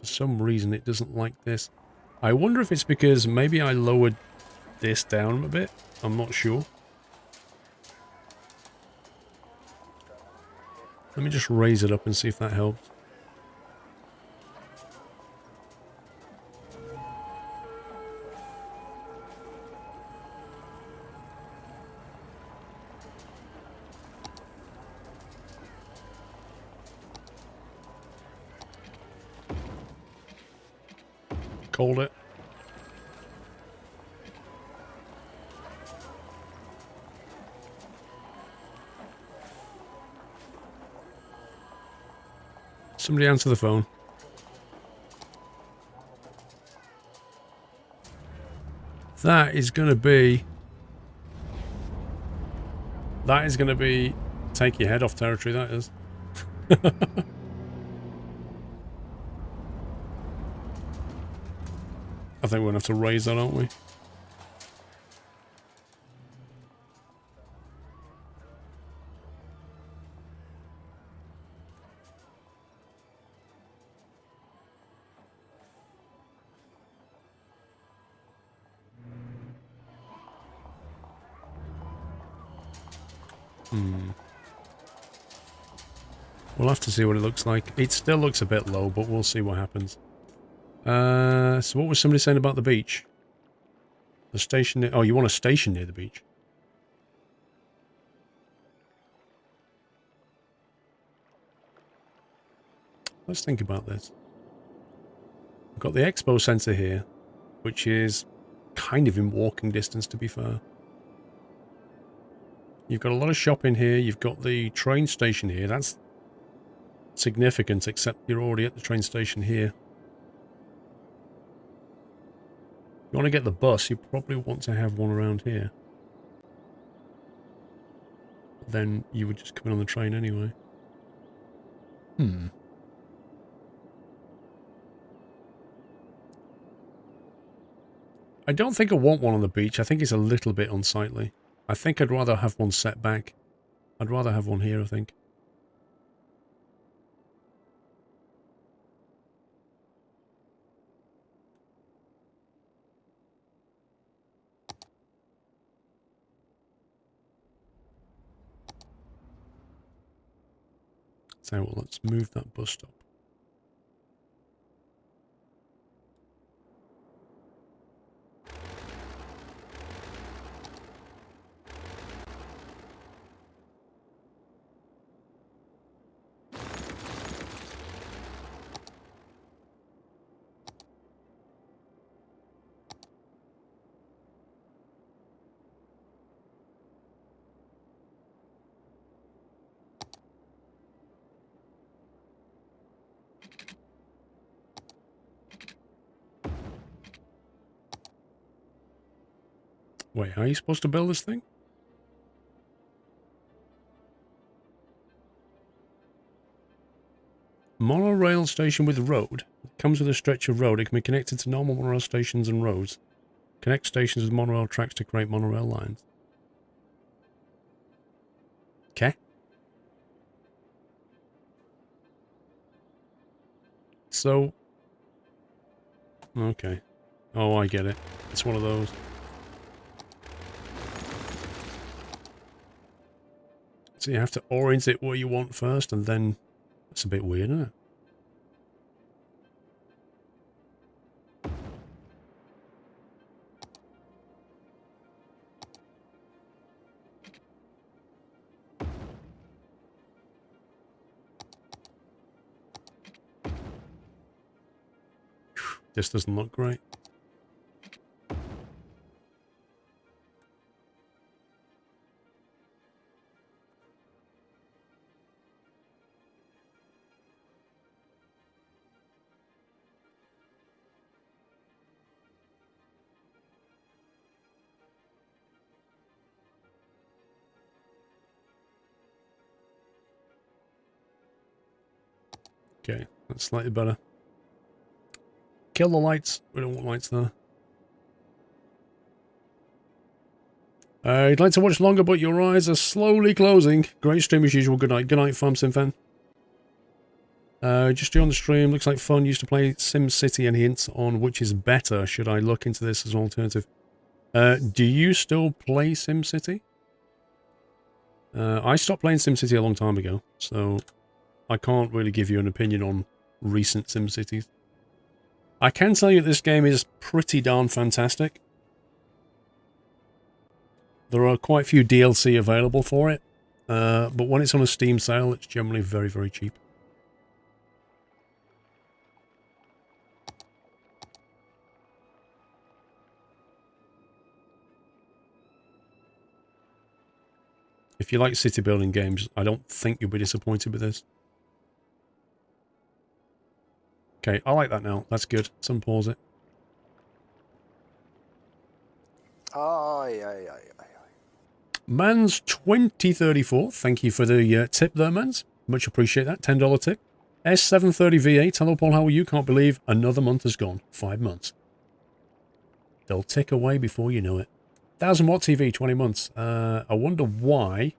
For some reason, it doesn't like this. I wonder if it's because maybe I lowered this down a bit. I'm not sure. Let me just raise it up and see if that helps. Called it. Somebody answer the phone. That is going to be... That is going to be... Take your head off territory, that is. I think we're going to have to raise that, aren't we? We'll have to see what it looks like. It still looks a bit low, but we'll see what happens. So what was somebody saying about the beach? The station near... Oh, you want a station near the beach? Let's think about this. We've got the expo centre here, which is kind of in walking distance, to be fair. You've got a lot of shopping here. You've got the train station here. That's significant, except you're already at the train station here. If you want to get the bus, you probably want to have one around here. Then you would just come in on the train anyway. I don't think I want one on the beach. I think it's a little bit unsightly. I think I'd rather have one set back. I'd rather have one here, I think. So well, let's move that bus stop. Wait, how are you supposed to build this thing? Monorail station with road. It comes with a stretch of road. It can be connected to normal monorail stations and roads. Connect stations with monorail tracks to create monorail lines. Okay. So... Okay. Oh, I get it. It's one of those. So you have to orient it where you want first, and then... That's a bit weird, isn't it? This doesn't look great. Okay, that's slightly better. Kill the lights. We don't want lights there. You'd like to watch longer, but your eyes are slowly closing. Great stream as usual. Good night. Good night, Farm Fan. Just on the stream, looks like fun. Used to play SimCity. Any hints on which is better? Should I look into this as an alternative? Do you still play SimCity? I stopped playing SimCity a long time ago, so I can't really give you an opinion on recent SimCities. I can tell you this game is pretty darn fantastic. There are quite a few DLC available for it, but when it's on a Steam sale, it's generally very, very cheap. If you like city building games, I don't think you'll be disappointed with this. Okay, I like that now. That's good. Some pause it. Aye, aye, aye, aye. Mans 2034, thank you for the tip there, Mans. Much appreciate that. $10 tip. S730V8, hello Paul, how are you? Can't believe another month has gone. 5 months. They'll tick away before you know it. 1000 watt TV, 20 months. I wonder why.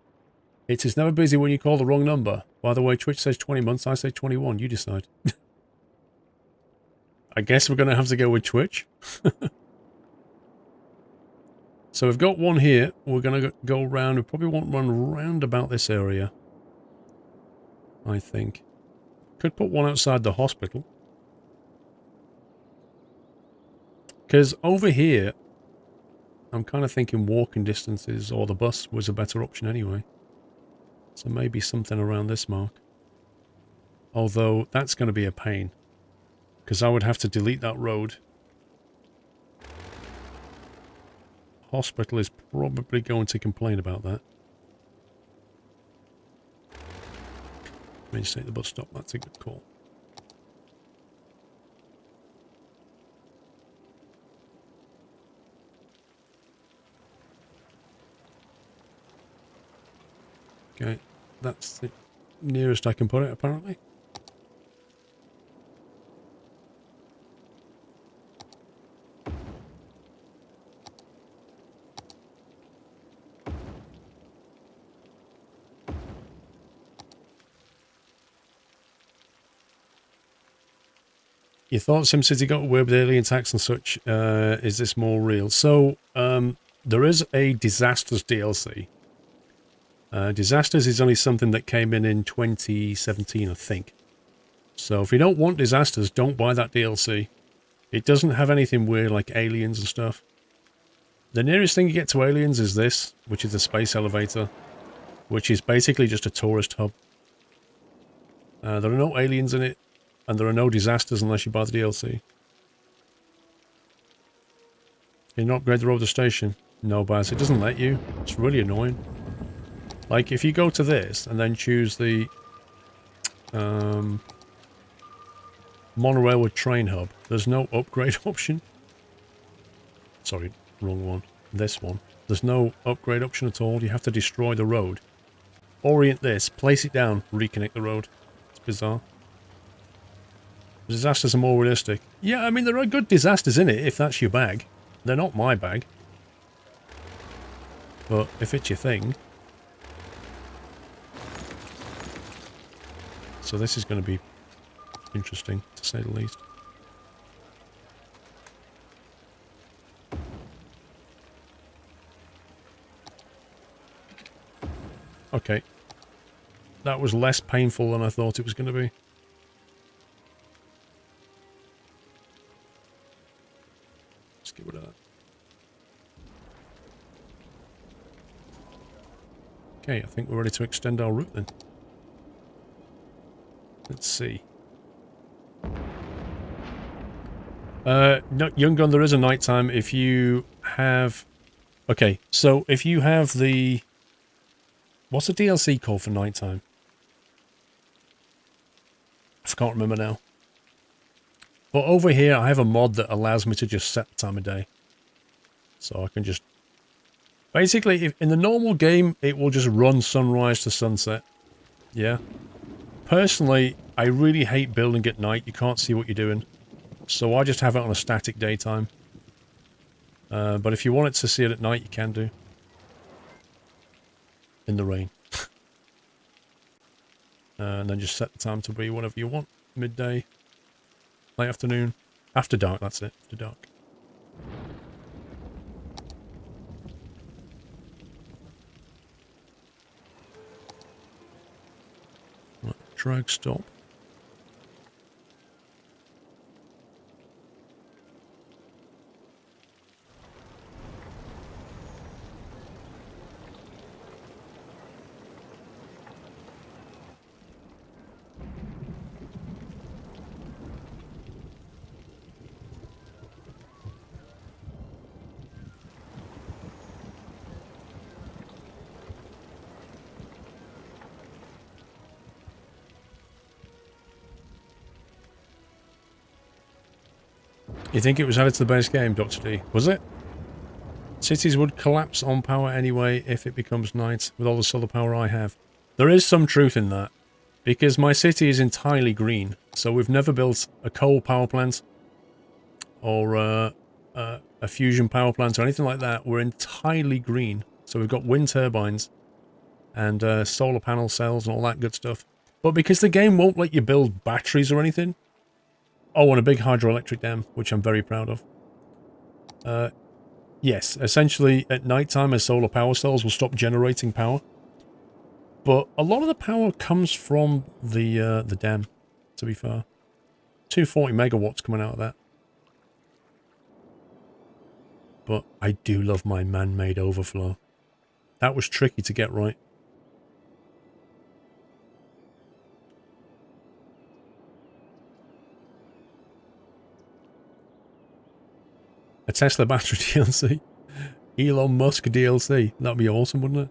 It is never busy when you call the wrong number. By the way, Twitch says 20 months, I say 21. You decide. I guess we're going to have to go with Twitch. So we've got one here. We're going to go around. We probably won't run round about this area, I think. Could put one outside the hospital. Because over here, I'm kind of thinking walking distances or the bus was a better option anyway. So maybe something around this mark. Although that's going to be a pain. Because I would have to delete that road. Hospital is probably going to complain about that. Maybe take the bus stop. That's a good call. Okay, that's the nearest I can put it, apparently. You thought SimCity got away with alien attacks and such. Is this more real? So, there is a Disasters DLC. Disasters is only something that came in 2017, I think. So if you don't want Disasters, don't buy that DLC. It doesn't have anything weird like aliens and stuff. The nearest thing you get to aliens is this, which is the space elevator, which is basically just a tourist hub. There are no aliens in it, and there are no disasters unless you buy the DLC. Can you not upgrade the road to station? No, Baz, it doesn't let you. It's really annoying. Like, if you go to this and then choose the Monorail with train hub, there's no upgrade option. Sorry, wrong one. This one. There's no upgrade option at all. You have to destroy the road. Orient this, place it down, reconnect the road. It's bizarre. Disasters are more realistic. Yeah, I mean, there are good disasters in it, if that's your bag. They're not my bag. But if it's your thing... So this is going to be interesting, to say the least. Okay. That was less painful than I thought it was going to be. Let's get rid of that. Okay, I think we're ready to extend our route then. Let's see. No, Young Gun, there is a nighttime if you have... Okay, so if you have the... What's the DLC called for nighttime? I can't remember now. But over here, I have a mod that allows me to just set the time of day. So I can just... Basically, if in the normal game, it will just run sunrise to sunset. Yeah. Personally, I really hate building at night. You can't see what you're doing. So I just have it on a static daytime. But if you wanted to see it at night, you can do. In the rain. And then just set the time to be whatever you want. Midday, late afternoon, after dark, that's it, after dark. Right, drag stop. You think it was added to the base game, Dr. D? Was it? Cities would collapse on power anyway if it becomes night with all the solar power I have. There is some truth in that, because my city is entirely green, so we've never built a coal power plant or a fusion power plant or anything like that. We're entirely green, so we've got wind turbines and solar panel cells and all that good stuff. But because the game won't let you build batteries or anything... Oh, and a big hydroelectric dam, which I'm very proud of. Yes, essentially at night time, as solar power cells will stop generating power. But a lot of the power comes from the dam, to be fair. 240 megawatts coming out of that. But I do love my man-made overflow. That was tricky to get right. A Tesla battery DLC. Elon Musk DLC. That'd be awesome, wouldn't it?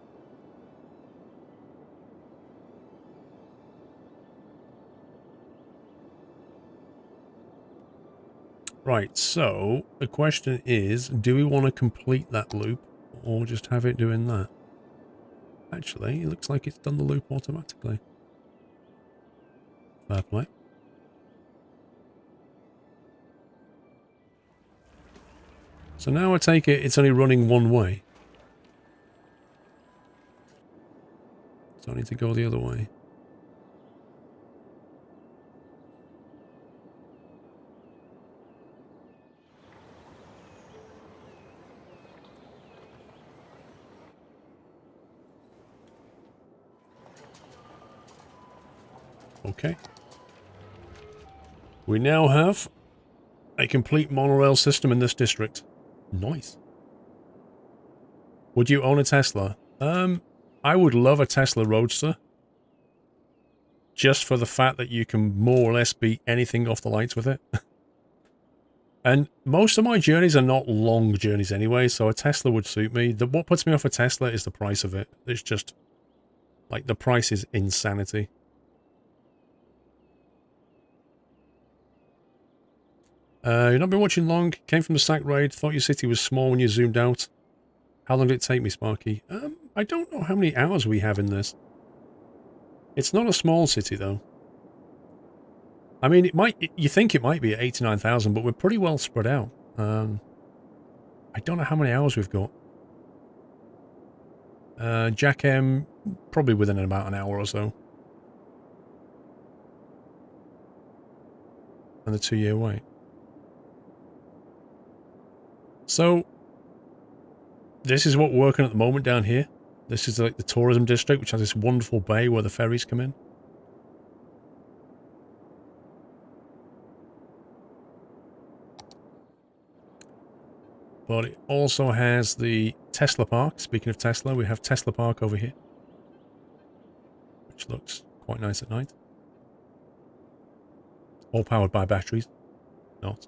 Right, so the question is, do we want to complete that loop or just have it doing that? Actually, it looks like it's done the loop automatically. Fair play. So now I take it it's only running one way. So I need to go the other way. Okay. We now have a complete monorail system in this district. Nice. Would you own a Tesla? I would love a Tesla Roadster. Just for the fact that you can more or less beat anything off the lights with it. And most of my journeys are not long journeys anyway, so a Tesla would suit me. What puts me off a Tesla is the price of it. It's just... like, the price is insanity. You've not been watching long. Came from the sack raid. Thought your city was small when you zoomed out. How long did it take me, Sparky? I don't know how many hours we have in this. It's not a small city, though. I mean, it might. You think it might be at 89,000, but we're pretty well spread out. I don't know how many hours we've got. Jack M, probably within about an hour or so. And the 2-year wait. So, this is what we're working at the moment down here. This is like the tourism district, which has this wonderful bay where the ferries come in. But it also has the Tesla Park. Speaking of Tesla, we have Tesla Park over here, which looks quite nice at night. All powered by batteries. Not.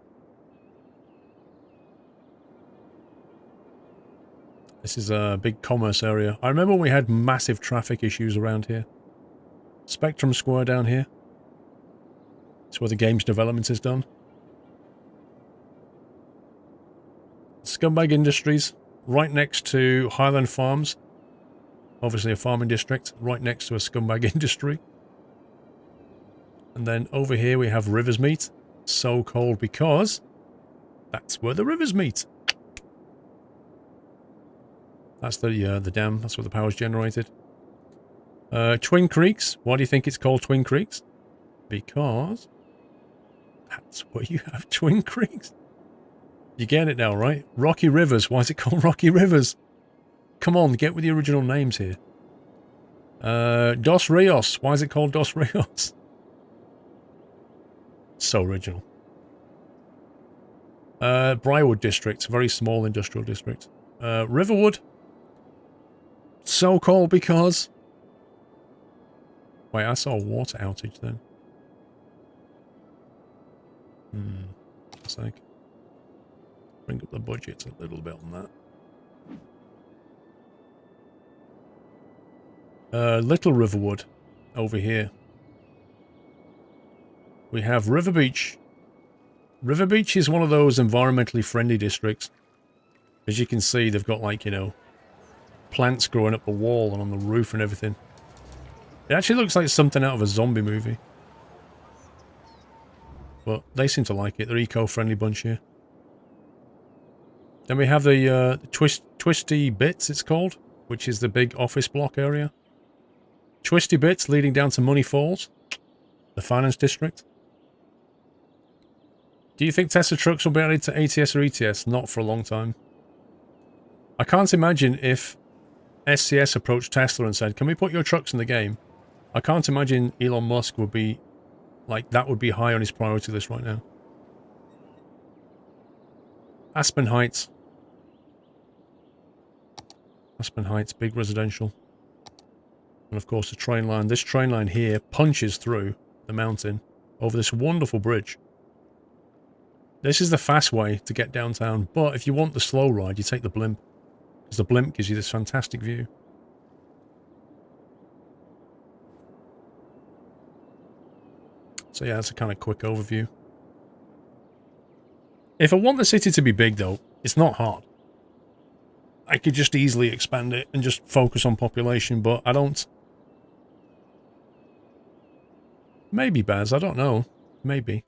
This is a big commerce area. I remember when we had massive traffic issues around here. Spectrum Square down here. It's where the game's development is done. Scumbag Industries, right next to Highland Farms. Obviously a farming district, right next to a scumbag industry. And then over here we have Rivers Meet. So called because that's where the rivers meet. That's the dam. That's where the power's generated. Twin Creeks. Why do you think it's called Twin Creeks? Because that's where you have Twin Creeks. You get it now, right? Rocky Rivers. Why is it called Rocky Rivers? Come on, get with the original names here. Dos Rios. Why is it called Dos Rios? So original. Briarwood District. Very small industrial district. Riverwood. So called because... Wait, I saw a water outage then. It's like... Bring up the budget a little bit on that. Little Riverwood over here. We have River Beach. River Beach is one of those environmentally friendly districts. As you can see, they've got like, you know, plants growing up the wall and on the roof and everything. It actually looks like something out of a zombie movie. But they seem to like it. They're eco-friendly bunch here. Then we have the Twisty Bits, it's called, which is the big office block area. Twisty Bits leading down to Money Falls, the finance district. Do you think Tesla trucks will be added to ATS or ETS? Not for a long time. I can't imagine if SCS approached Tesla and said, can we put your trucks in the game? I can't imagine Elon Musk would be, like, that would be high on his priority list right now. Aspen Heights. Aspen Heights, big residential. And of course the train line. This train line here punches through the mountain over this wonderful bridge. This is the fast way to get downtown, but if you want the slow ride, you take the blimp. Because the blimp gives you this fantastic view. So yeah, that's a kind of quick overview. If I want the city to be big though, it's not hard. I could just easily expand it and just focus on population, but I don't. Maybe, Baz, I don't know. Maybe.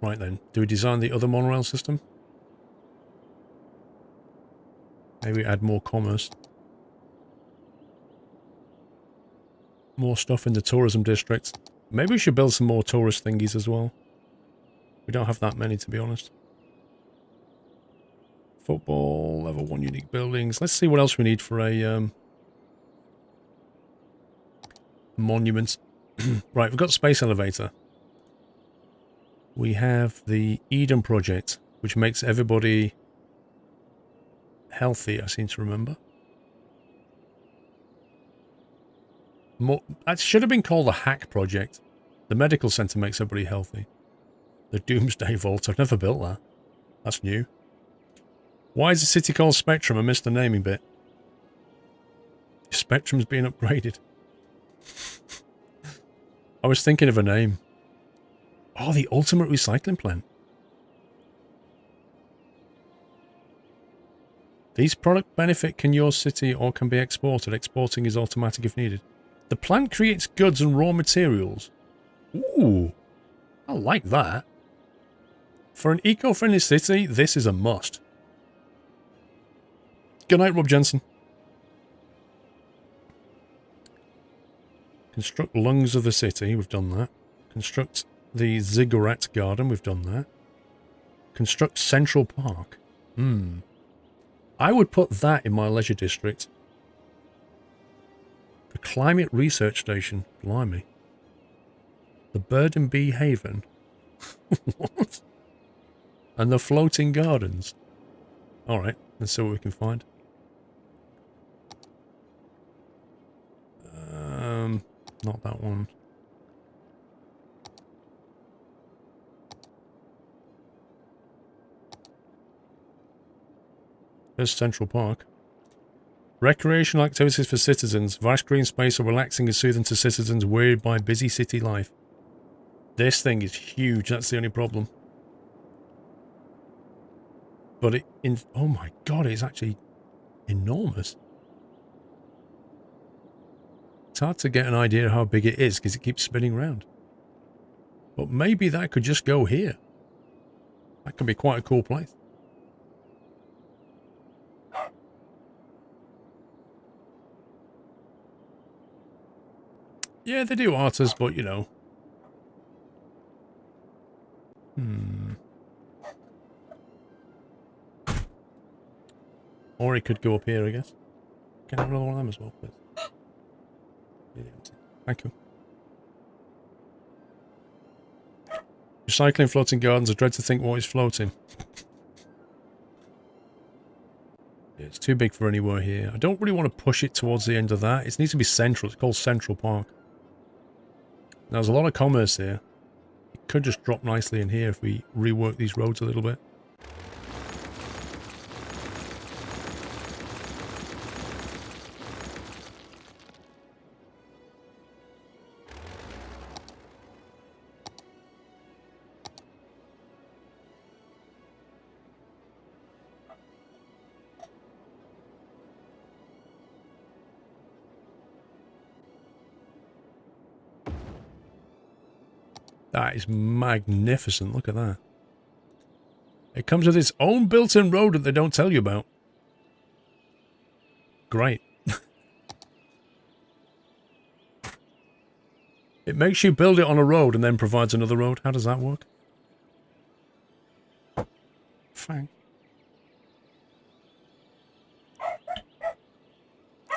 Right then, do we design the other monorail system? Maybe add more commerce. More stuff in the tourism district. Maybe we should build some more tourist thingies as well. We don't have that many, to be honest. Football, level 1 unique buildings. Let's see what else we need for a monument. Right, we've got space elevator. We have the Eden project, which makes everybody healthy, I seem to remember. That should have been called the Hack Project. The medical center makes everybody healthy. The Doomsday Vault. I've never built that. That's new. Why is the city called Spectrum? I missed the naming bit. Spectrum's being upgraded. I was thinking of a name. Oh, the ultimate recycling plant. These product benefit can your city or can be exported. Exporting is automatic if needed. The plant creates goods and raw materials. Ooh, I like that. For an eco-friendly city, this is a must. Good night, Rob Jensen. Construct lungs of the city. We've done that. Construct the Ziggurat Garden. We've done that. Construct Central Park. I would put that in my leisure district. The Climate Research Station. Blimey. The Bird and Bee Haven. What? And the Floating Gardens. Alright, let's see what we can find. Not that one. There's Central Park. Recreational activities for citizens. Vast green space are relaxing and soothing to citizens wearied by busy city life. This thing is huge, that's the only problem. But oh my god, it's actually enormous. It's hard to get an idea of how big it is because it keeps spinning around. But maybe that could just go here. That could be quite a cool place. Yeah, they do artists, but you know. Or it could go up here, I guess. Can I have another one of them as well, please? Thank you. Recycling floating gardens. I dread to think what is floating. It's too big for anywhere here. I don't really want to push it towards the end of that. It needs to be central. It's called Central Park. Now, there's a lot of commerce here. It could just drop nicely in here if we rework these roads a little bit. That is magnificent. Look at that. It comes with its own built-in road that they don't tell you about. Great. It makes you build it on a road and then provides another road. How does that work? Fang.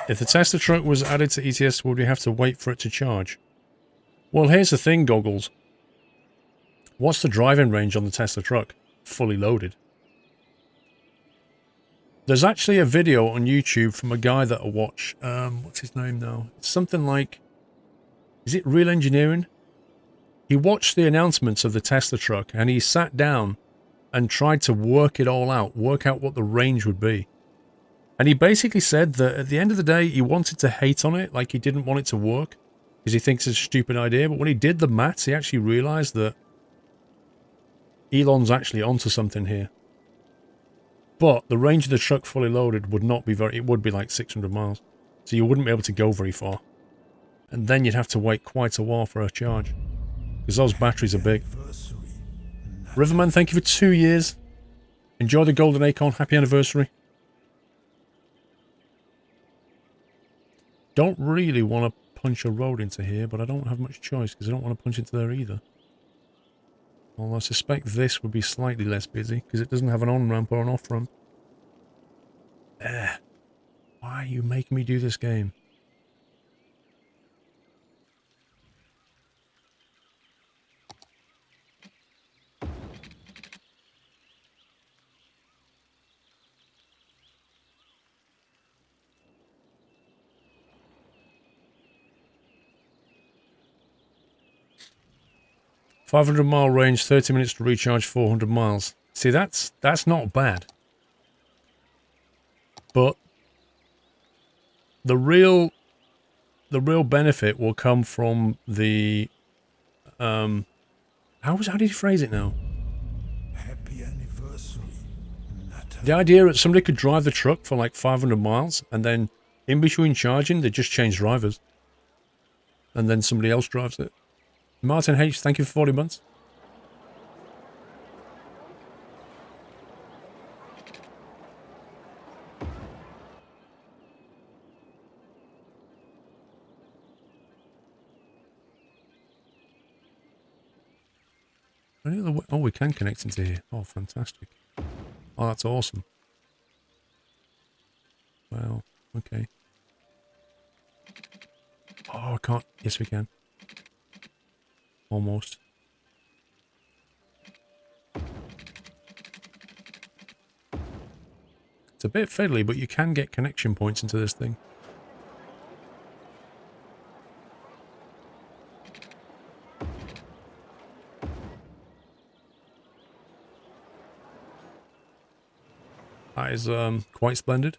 If the Tesla truck was added to ETS, would we have to wait for it to charge? Well, here's the thing, Goggles. What's the driving range on the Tesla truck? Fully loaded. There's actually a video on YouTube from a guy that I watch. What's his name now? It's something like... Is it Real Engineering? He watched the announcements of the Tesla truck and he sat down and tried to work it all out, work out what the range would be. And he basically said that at the end of the day, he wanted to hate on it, like he didn't want it to work, because he thinks it's a stupid idea. But when he did the maths, he actually realized that Elon's actually onto something here. But the range of the truck fully loaded would not be very... It would be like 600 miles. So you wouldn't be able to go very far. And then you'd have to wait quite a while for a charge. Because those batteries are big. Riverman, thank you for 2 years. Enjoy the golden acorn. Happy anniversary. Don't really want to punch a road into here, but I don't have much choice because I don't want to punch into there either. Although I suspect this would be slightly less busy because it doesn't have an on-ramp or an off-ramp. Why are you making me do this game? $500-mile range, 30 minutes to recharge, 400 miles. See, that's not bad. But the real benefit will come from the how did he phrase it now? Happy anniversary. The idea that somebody could drive the truck for like 500 miles and then in between charging they just change drivers. And then somebody else drives it. Martin H, thank you for 40 months. Oh, we can connect into here. Oh, fantastic. Oh, that's awesome. Well, okay. Oh, I can't. Yes, we can. Almost. It's a bit fiddly, but you can get connection points into this thing. That is quite splendid.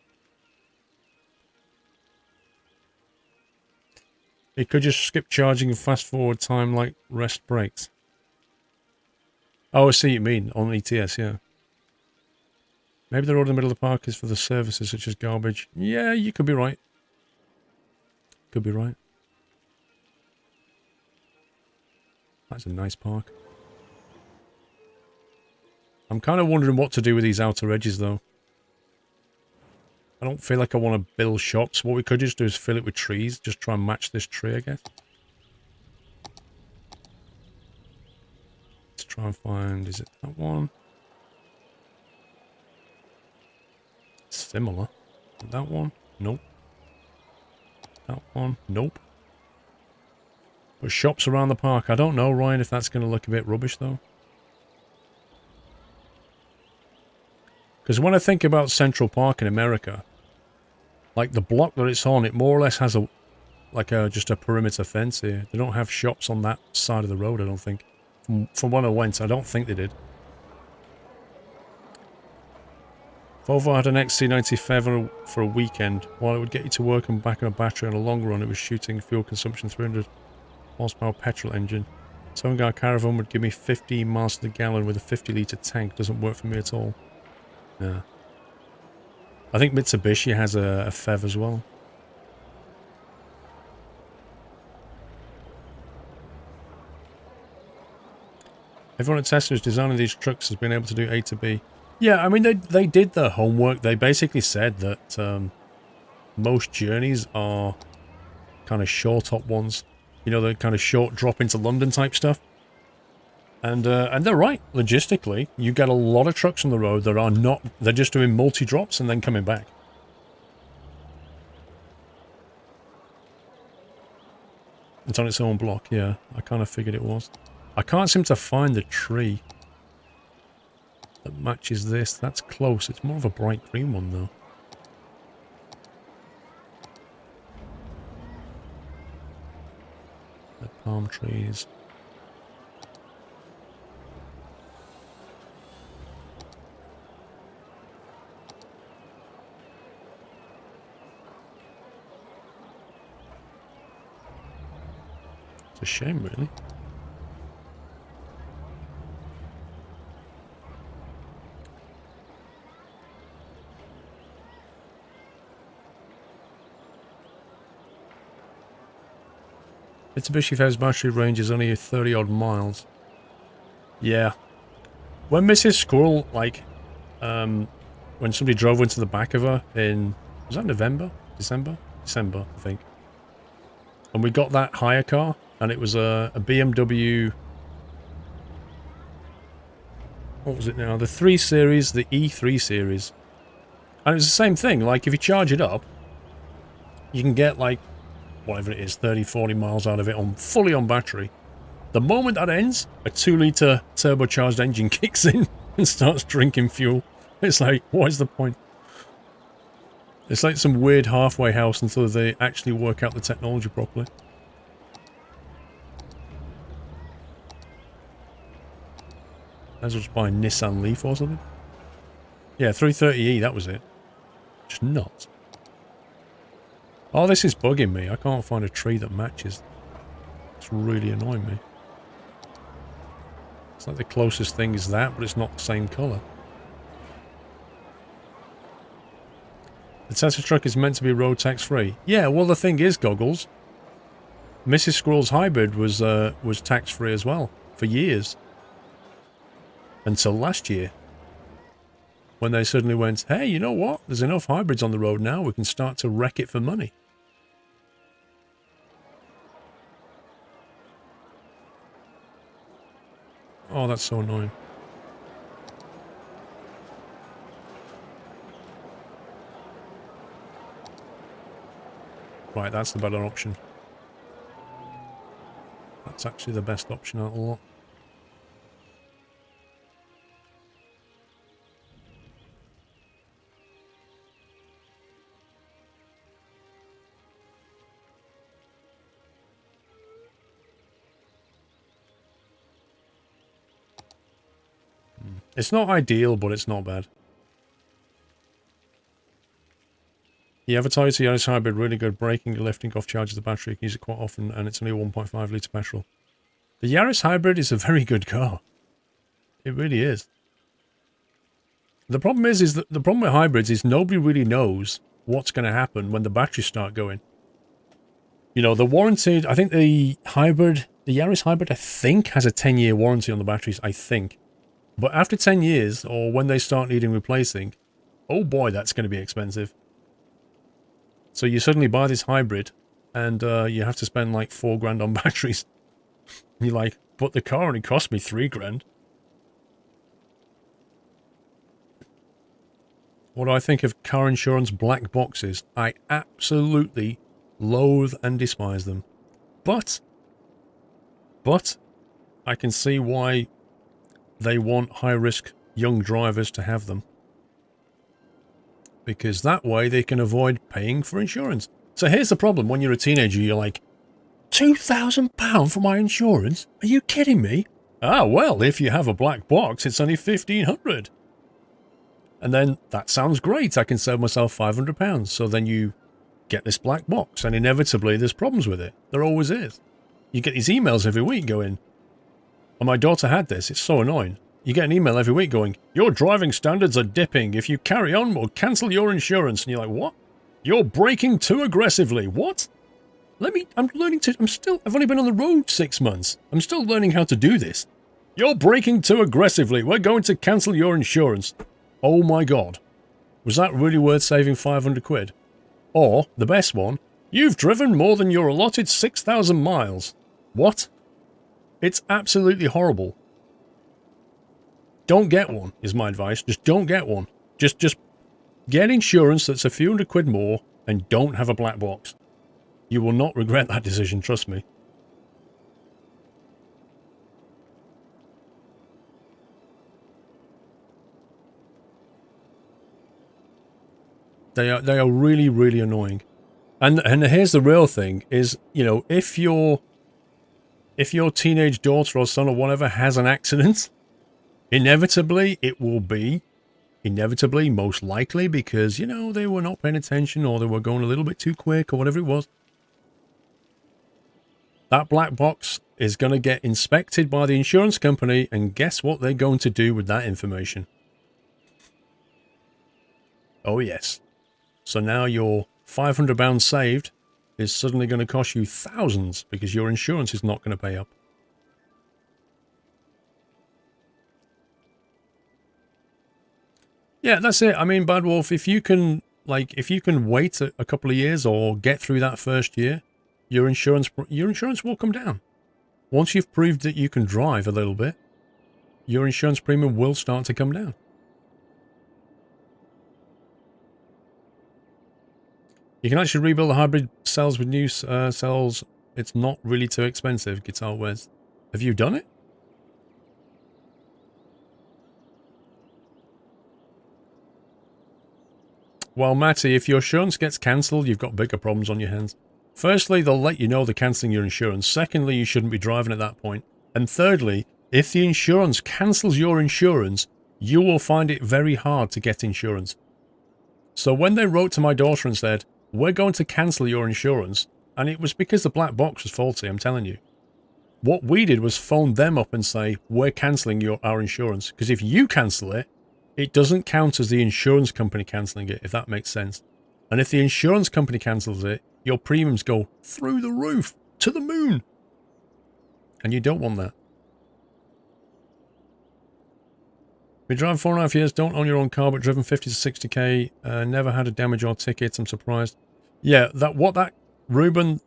It could just skip charging and fast forward time like rest breaks. Oh, I see what you mean on ETS, yeah. Maybe the road in the middle of the park is for the services such as garbage. Yeah, you could be right. Could be right. That's a nice park. I'm kind of wondering what to do with these outer edges, though. I don't feel like I want to build shops. What we could just do is fill it with trees. Just try and match this tree, I guess. Let's try and find... Is it that one? Similar. That one? Nope. That one? Nope. But shops around the park. I don't know, Ryan, if that's going to look a bit rubbish, though. Because when I think about Central Park in America, like the block that it's on, it more or less has a just a perimeter fence here. They don't have shops on that side of the road, I don't think. From when I went, I don't think they did. Volvo had an XC90 for a weekend. While it would get you to work and back on a battery, on a long run it was shooting fuel consumption 300 horsepower petrol engine. 7-car caravan would give me 15 miles to the gallon with a 50-litre tank. Doesn't work for me at all. Yeah. I think Mitsubishi has a FEV as well. Everyone at Tesla who's designing these trucks has been able to do A to B. Yeah, I mean, they did their homework. They basically said that most journeys are kind of short-hop ones. You know, the kind of short drop into London type stuff. And they're right. Logistically, you get a lot of trucks on the road that are not... They're just doing multi-drops and then coming back. It's on its own block, yeah. I kind of figured it was. I can't seem to find the tree that matches this. That's close. It's more of a bright green one, though. The palm trees. It's a shame, really. Mitsubishi FEV's battery range is only 30-odd miles. Yeah. When Mrs. Squirrel, like, when somebody drove into the back of her in... Was that November? December? December, I think. And we got that hire car, and it was a BMW... What was it now? The 3 Series, the E3 Series. And it was the same thing. Like, if you charge it up, you can get, like, whatever it is, 30, 40 miles out of it fully on battery. The moment that ends, a 2-litre turbocharged engine kicks in and starts drinking fuel. It's like, what is the point? It's like some weird halfway house until they actually work out the technology properly. As I was buying Nissan Leaf or something. Yeah, 330e, that was it. Just nuts. Oh, this is bugging me. I can't find a tree that matches. It's really annoying me. It's like the closest thing is that, but it's not the same colour. The Tesla truck is meant to be road tax free. Yeah, well the thing is, Goggles, Mrs. Squirrel's hybrid was tax free as well for years. Until last year. When they suddenly went, hey, you know what? There's enough hybrids on the road now, we can start to wreck it for money. Oh, that's so annoying. Right, that's the better option. That's actually the best option out of the lot. It's not ideal, but it's not bad. The advertised Yaris Hybrid, really good braking and lifting off charges the battery. You can use it quite often, and it's only a 1.5 litre petrol. The Yaris Hybrid is a very good car. It really is. The problem is that the problem with hybrids is nobody really knows what's going to happen when the batteries start going. You know, the warranty, I think the Yaris Hybrid, I think, has a 10-year warranty on the batteries, I think. But after 10 years, or when they start needing replacing, oh boy, that's going to be expensive. So you suddenly buy this hybrid, and you have to spend like $4,000 on batteries. You're like, but the car only cost me $3,000. What do I think of car insurance black boxes? I absolutely loathe and despise them. But I can see why they want high-risk young drivers to have them. Because that way they can avoid paying for insurance. So here's the problem. When you're a teenager, you're like, £2,000 for my insurance? Are you kidding me? Ah, well, if you have a black box, it's only $1,500. And then, that sounds great, I can save myself £500. So then you get this black box, and inevitably there's problems with it. There always is. You get these emails every week going, and my daughter had this, it's so annoying. You get an email every week going, your driving standards are dipping. If you carry on, we'll cancel your insurance. And you're like, what? You're braking too aggressively. What? I've only been on the road 6 months. I'm still learning how to do this. You're braking too aggressively. We're going to cancel your insurance. Oh my God. Was that really worth saving 500 quid? Or, the best one, you've driven more than your allotted 6,000 miles. What? It's absolutely horrible. Don't get one, is my advice. Just don't get one. Just get insurance that's a few hundred quid more and don't have a black box. You will not regret that decision, trust me. They are really, really annoying. And here's the real thing is, you know, if your teenage daughter or son or whatever has an accident, inevitably it will be, most likely because, you know, they were not paying attention or they were going a little bit too quick or whatever it was. That black box is going to get inspected by the insurance company, and guess what they're going to do with that information? Oh yes. So now your £500 saved is suddenly going to cost you thousands because your insurance is not going to pay up. Yeah, that's it. I mean, Bad Wolf, if you can wait a couple of years or get through that first year, your insurance will come down. Once you've proved that you can drive a little bit, your insurance premium will start to come down. You can actually rebuild the hybrid cells with new cells. It's not really too expensive, Guitar Wes. Have you done it? Well, Matty, if your insurance gets cancelled, you've got bigger problems on your hands. Firstly, they'll let you know they're cancelling your insurance. Secondly, you shouldn't be driving at that point. And thirdly, if the insurance cancels your insurance, you will find it very hard to get insurance. So when they wrote to my daughter and said, we're going to cancel your insurance, and it was because the black box was faulty, I'm telling you. What we did was phone them up and say, we're cancelling our insurance. Because if you cancel it, it doesn't count as the insurance company cancelling it, if that makes sense. And if the insurance company cancels it, your premiums go through the roof, to the moon. And you don't want that. We drive 4.5 years, don't own your own car, but driven 50 to 60k, never had a damage or ticket, I'm surprised. Yeah, Ruben,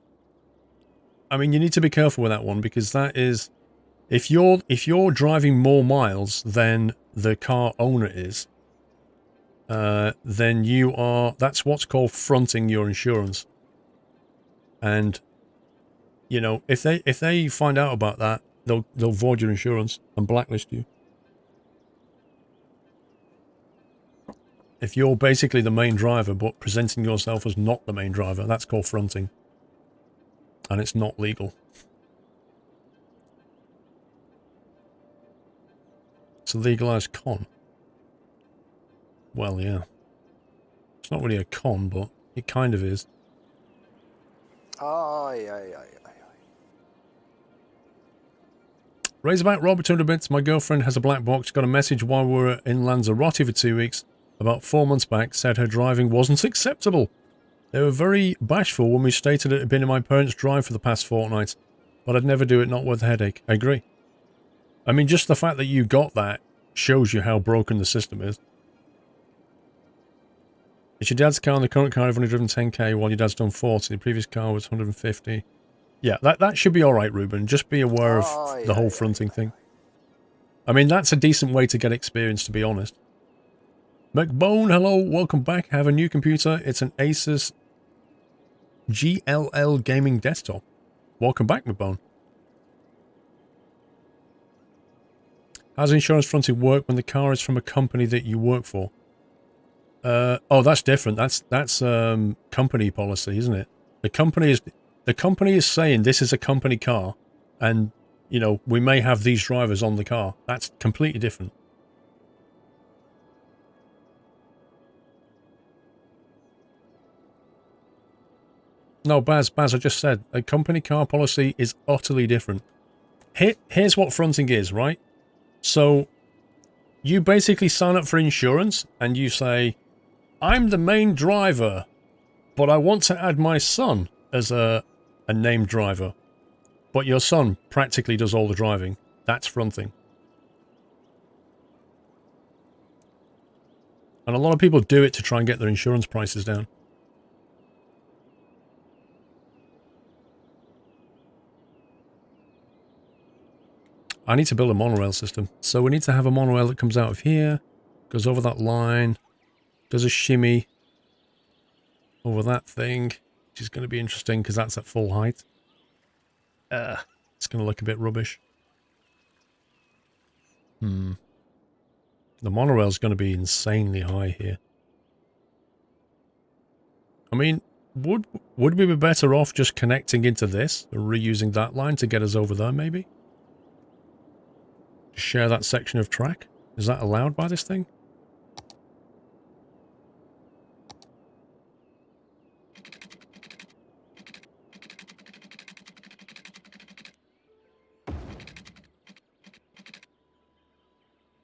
I mean, you need to be careful with that one, because that is, if you're driving more miles than the car owner is, then that's what's called fronting your insurance. And, you know, if they find out about that, they'll void your insurance and blacklist you. If you're basically the main driver, but presenting yourself as not the main driver, that's called fronting. And it's not legal. It's a legalized con. Well, yeah. It's not really a con, but it kind of is. Aye, aye, aye, aye, Razorback Robert 200 bits. My girlfriend has a black box. Got a message while we were in Lanzarote for 2 weeks. About 4 months back, said her driving wasn't acceptable. They were very bashful when we stated it had been in my parents' drive for the past fortnight. But I'd never do it, not worth the headache. I agree. I mean, just the fact that you got that shows you how broken the system is. It's your dad's car and the current car. I've only driven 10k while your dad's done 40. The previous car was 150. Yeah, that should be alright, Ruben. Just be aware of the whole fronting thing. I mean, that's a decent way to get experience, to be honest. McBone, hello, welcome back. Have a new computer. It's an Asus GLL gaming desktop. Welcome back, McBone. How's insurance fronting work when the car is from a company that you work for? Oh, that's different. That's company policy, isn't it? The company is saying this is a company car, and you know we may have these drivers on the car. That's completely different. No, Baz, I just said a company car policy is utterly different. Here's what fronting is, right? So you basically sign up for insurance and you say, I'm the main driver, but I want to add my son as a named driver. But your son practically does all the driving. That's fronting. And a lot of people do it to try and get their insurance prices down. I need to build a monorail system. So we need to have a monorail that comes out of here, goes over that line, does a shimmy over that thing, which is going to be interesting because that's at full height. It's going to look a bit rubbish. The monorail is going to be insanely high here. I mean, would we be better off just connecting into this and reusing that line to get us over there, maybe? Share that section of track? Is that allowed by this thing?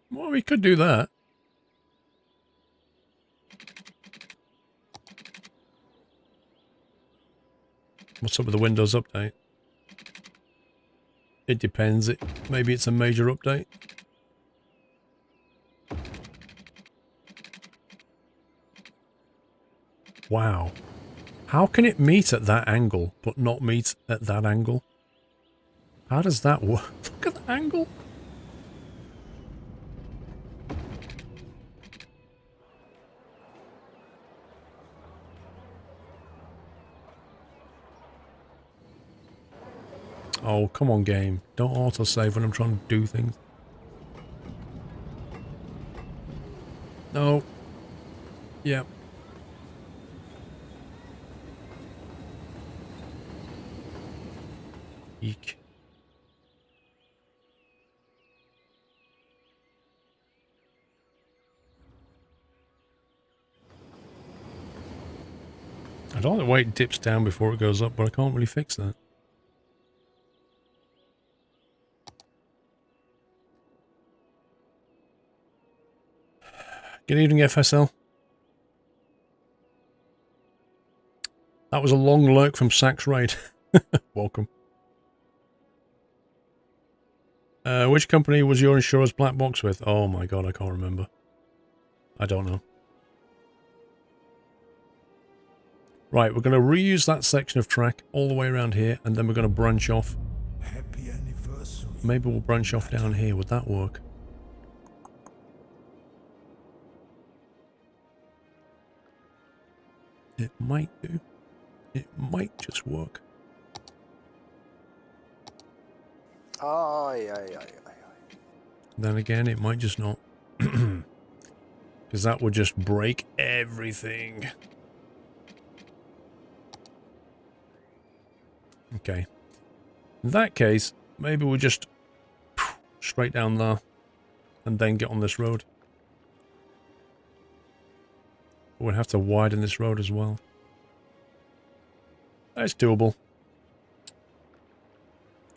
Well, we could do that. What's up with the Windows update? It depends. Maybe it's a major update. Wow. How can it meet at that angle, but not meet at that angle? How does that work? Look at the angle. Oh, come on, game. Don't autosave when I'm trying to do things. No. Yep. Eek. I don't like the way it dips down before it goes up, but I can't really fix that. Good evening, FSL. That was a long lurk from Sax Raid. Welcome. Which company was your insurance black box with? Oh my god, I can't remember. I don't know. Right, we're going to reuse that section of track all the way around here, and then we're going to branch off. Happy anniversary. Maybe we'll branch off down here. Would that work? It might do. It might just work. Then again, it might just not. Because that would just break everything. Okay. In that case, maybe we'll just straight down there and then get on this road. We'll have to widen this road as well. That's doable.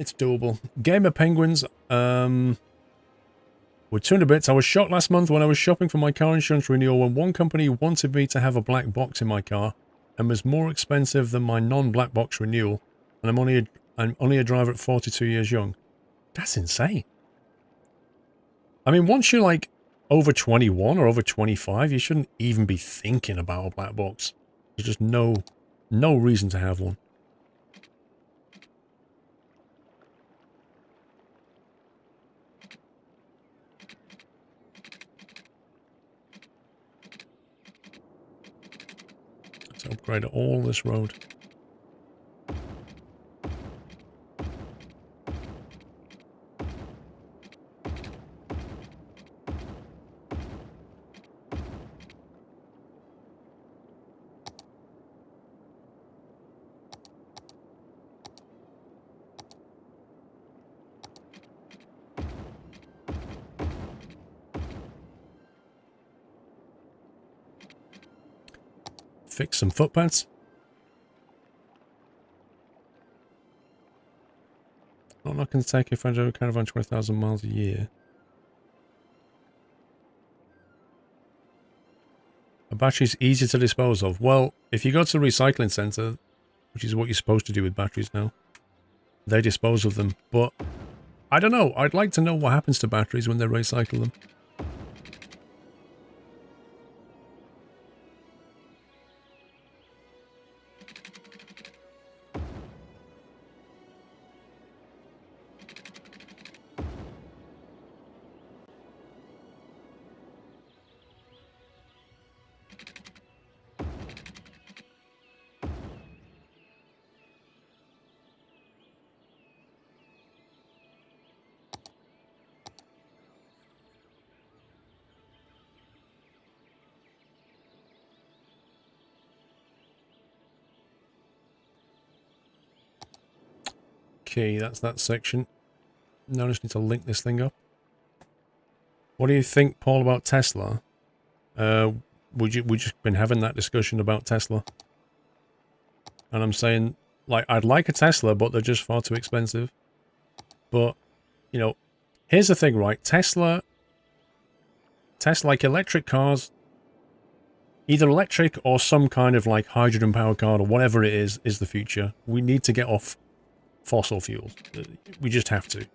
It's doable. Gamer Penguins, with 200 bits. I was shocked last month when I was shopping for my car insurance renewal when one company wanted me to have a black box in my car and was more expensive than my non-black box renewal. And I'm only a driver at 42 years young. That's insane. I mean, once you're like over 21 or over 25, you shouldn't even be thinking about a black box. There's just no reason to have one. Let's upgrade all this road. Fix some footpaths. Not looking to take a French caravan 20,000 miles a year. A battery's easy to dispose of. Well, if you go to a recycling centre, which is what you're supposed to do with batteries now, they dispose of them. But I don't know. I'd like to know what happens to batteries when they recycle them. Okay, that's that section. Now I just need to link this thing up. What do you think, Paul, about Tesla? We've just been having that discussion about Tesla. And I'm saying, like, I'd like a Tesla, but they're just far too expensive. But, you know, here's the thing, right? Tesla, like electric cars, either electric or some kind of like hydrogen power car or whatever it is the future. We need to get off fossil fuels. We just have to.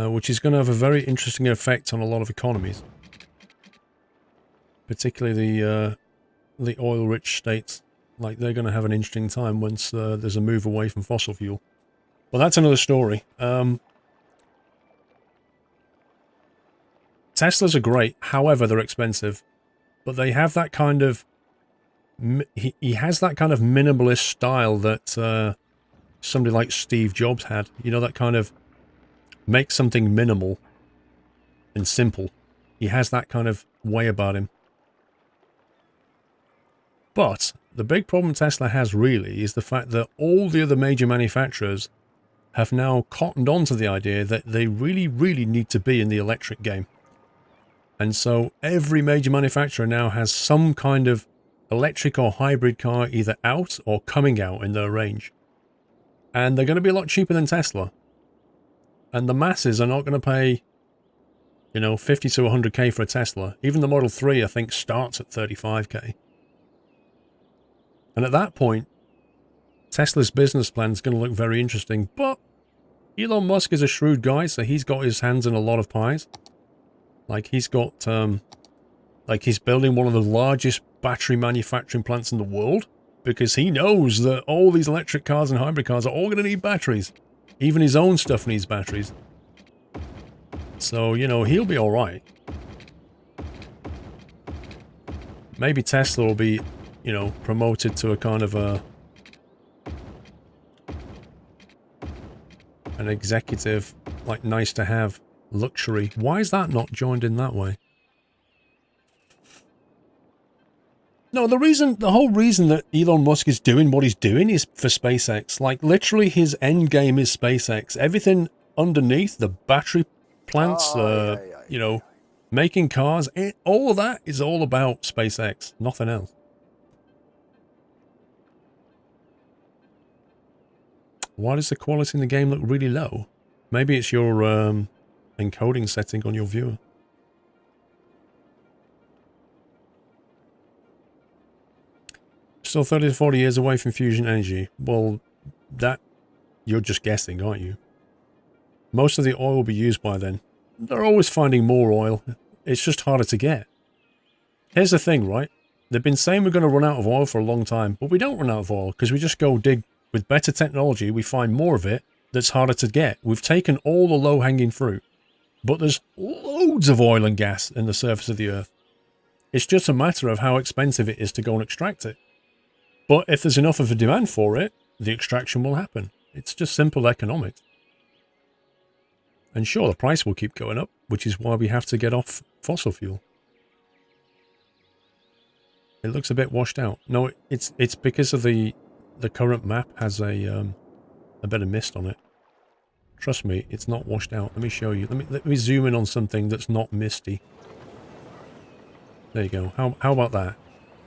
Which is going to have a very interesting effect on a lot of economies. Particularly the oil-rich states. Like, they're going to have an interesting time once there's a move away from fossil fuel. Well, that's another story. Teslas are great, however, they're expensive. But they have that kind of... He has that kind of minimalist style that somebody like Steve Jobs had. You know, that kind of... make something minimal and simple. He has that kind of way about him. But the big problem Tesla has really is the fact that all the other major manufacturers have now cottoned on to the idea that they really, really need to be in the electric game. And so every major manufacturer now has some kind of electric or hybrid car either out or coming out in their range. And they're going to be a lot cheaper than Tesla. And the masses are not going to pay, you know, 50 to 100k for a Tesla. Even the Model 3, I think, starts at 35k. And at that point, Tesla's business plan is going to look very interesting. But Elon Musk is a shrewd guy, so he's got his hands in a lot of pies. Like, he's got, like, he's building one of the largest battery manufacturing plants in the world. Because he knows that all these electric cars and hybrid cars are all going to need batteries. Even his own stuff needs batteries. So, you know, he'll be alright. Maybe Tesla will be, you know, promoted to a kind of a... an executive, like, nice to have luxury. Why is that not joined in that way? No, the whole reason that Elon Musk is doing what he's doing is for SpaceX. Like, literally his end game is SpaceX. Everything underneath, the battery plants, you know, Making cars, all of that is all about SpaceX, nothing else. Why does the quality in the game look really low? Maybe it's your encoding setting on your viewer. Still 30 to 40 years away from fusion energy. Well, that you're just guessing, aren't you? Most of the oil will be used by then. They're always finding more oil. It's just harder to get. Here's the thing, right? They've been saying we're going to run out of oil for a long time, but we don't run out of oil because we just go dig. With better technology, we find more of it that's harder to get. We've taken all the low-hanging fruit, but there's loads of oil and gas in the surface of the Earth. It's just a matter of how expensive it is to go and extract it. But if there's enough of a demand for it, the extraction will happen. It's just simple economics. And sure, the price will keep going up, which is why we have to get off fossil fuel. It looks a bit washed out. No, it's because of the current map has a bit of mist on it. Trust me, it's not washed out. Let me show you. Let me zoom in on something that's not misty. There you go. How about that?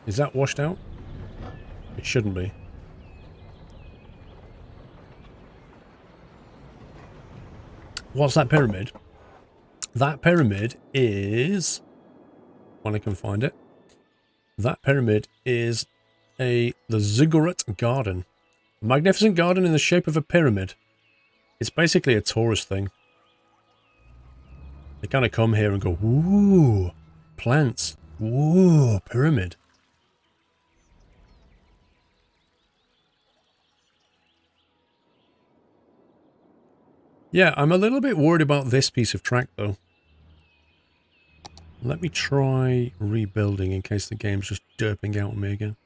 Is that washed out? It shouldn't be. What's that pyramid? That pyramid is, when I can find it, that pyramid is the ziggurat garden. A magnificent garden in the shape of a pyramid. It's basically a tourist thing. They kind of come here and go, ooh, plants, ooh, pyramid. Yeah, I'm a little bit worried about this piece of track, though. Let me try rebuilding in case the game's just derping out on me again.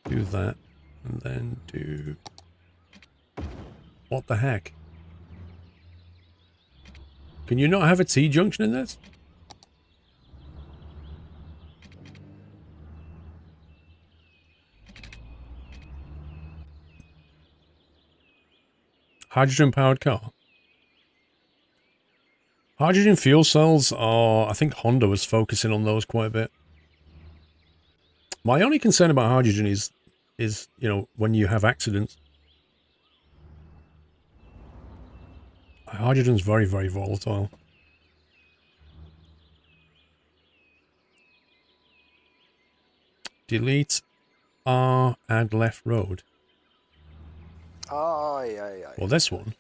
Let's do that, and then do... What the heck? Can you not have a T-junction in this? Hydrogen-powered car. Hydrogen fuel cells are... I think Honda was focusing on those quite a bit. My only concern about hydrogen is, you know, when you have accidents. Hydrogen's very, very volatile. Delete R, add left road. Aye, aye, aye. Well, this one.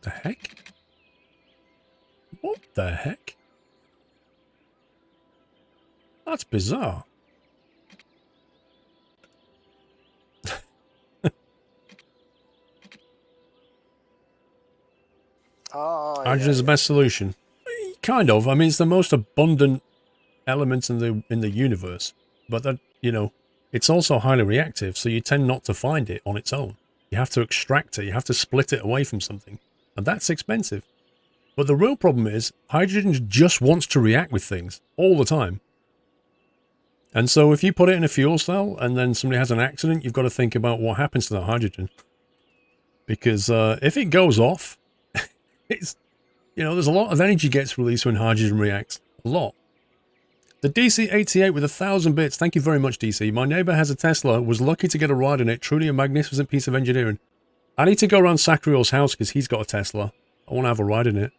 The heck? What the heck? That's bizarre. Aye, Hydrogen is the best solution. Kind of. I mean, it's the most abundant element in the universe. But that, you know, it's also highly reactive, so you tend not to find it on its own. You have to extract it. You have to split it away from something. And that's expensive. But the real problem is, hydrogen just wants to react with things all the time. And so if you put it in a fuel cell and then somebody has an accident, you've got to think about what happens to that hydrogen. Because if it goes off, it's, you know, there's a lot of energy gets released when hydrogen reacts. A lot. The DC88 with 1,000 bits. Thank you very much, DC. My neighbor has a Tesla, was lucky to get a ride in it. Truly a magnificent piece of engineering. I need to go around Sacriel's house because he's got a Tesla. I want to have a ride in it.